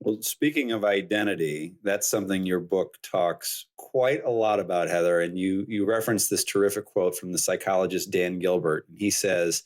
Well, speaking of identity, that's something your book talks quite a lot about, Heather. And you reference this terrific quote from the psychologist Dan Gilbert. And he says,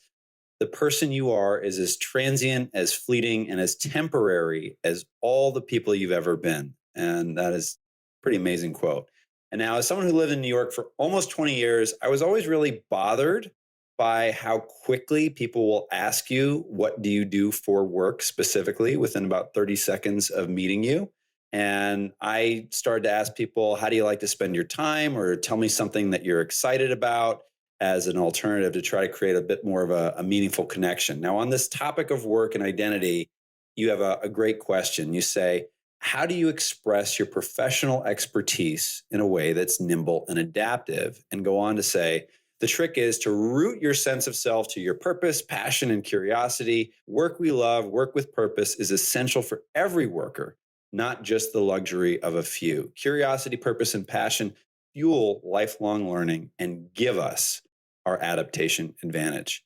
"The person you are is as transient, as fleeting, and as temporary as all the people you've ever been." And that is a pretty amazing quote. And now, as someone who lived in New York for almost 20 years, I was always really bothered by how quickly people will ask you, "What do you do for work?" specifically within about 30 seconds of meeting you. And I started to ask people, "How do you like to spend your time?" Or "Tell me something that you're excited about," as an alternative to try to create a bit more of a meaningful connection. Now, on this topic of work and identity, you have a great question. You say, "How do you express your professional expertise in a way that's nimble and adaptive?" And go on to say, "The trick is to root your sense of self to your purpose, passion, and curiosity. Work we love, work with purpose is essential for every worker, not just the luxury of a few. Curiosity, purpose, and passion fuel lifelong learning and give us our adaptation advantage."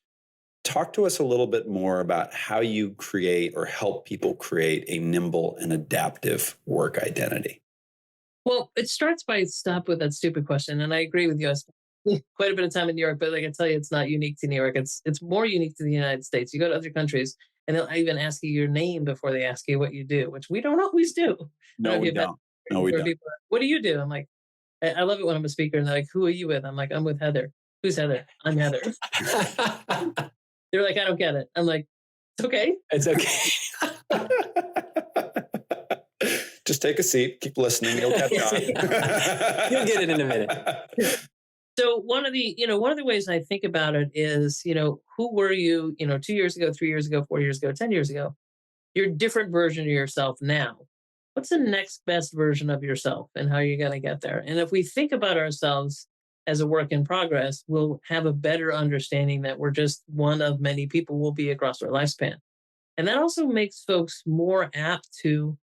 Talk to us a little bit more about how you create or help people create a nimble and adaptive work identity. Well, it starts by stop with that stupid question. And I agree with you. I spent quite a bit of time in New York, but I can tell you it's not unique to New York. It's more unique to the United States. You go to other countries and they'll even ask you your name before they ask you what you do, which we don't always do. I don't know No, if we you've had don't. No, we where don't. people are, what do you do? I'm like, I love it when I'm a speaker and they're like, who are you with? I'm like, I'm with Heather. Who's Heather? I'm Heather. They're like, I don't get it. I'm like, it's okay. It's okay. Just take a seat, keep listening, you'll catch on. You'll get it in a minute. So one of the ways I think about it is, who were you, 2 years ago, 3 years ago, 4 years ago, 10 years ago? You're a different version of yourself now. What's the next best version of yourself and how you're going to get there? And if we think about ourselves as a work in progress, we'll have a better understanding that we're just one of many people will be across our lifespan. And that also makes folks more apt to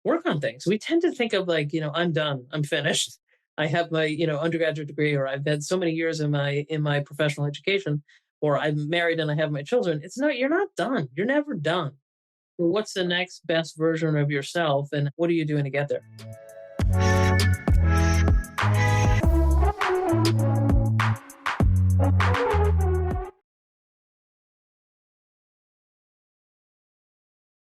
work on things. We tend to think of like, I'm done, I'm finished. I have my, undergraduate degree, or I've had so many years in my professional education, or I'm married and I have my children. It's no, you're not done. You're never done. Well, what's the next best version of yourself, and what are you doing to get there?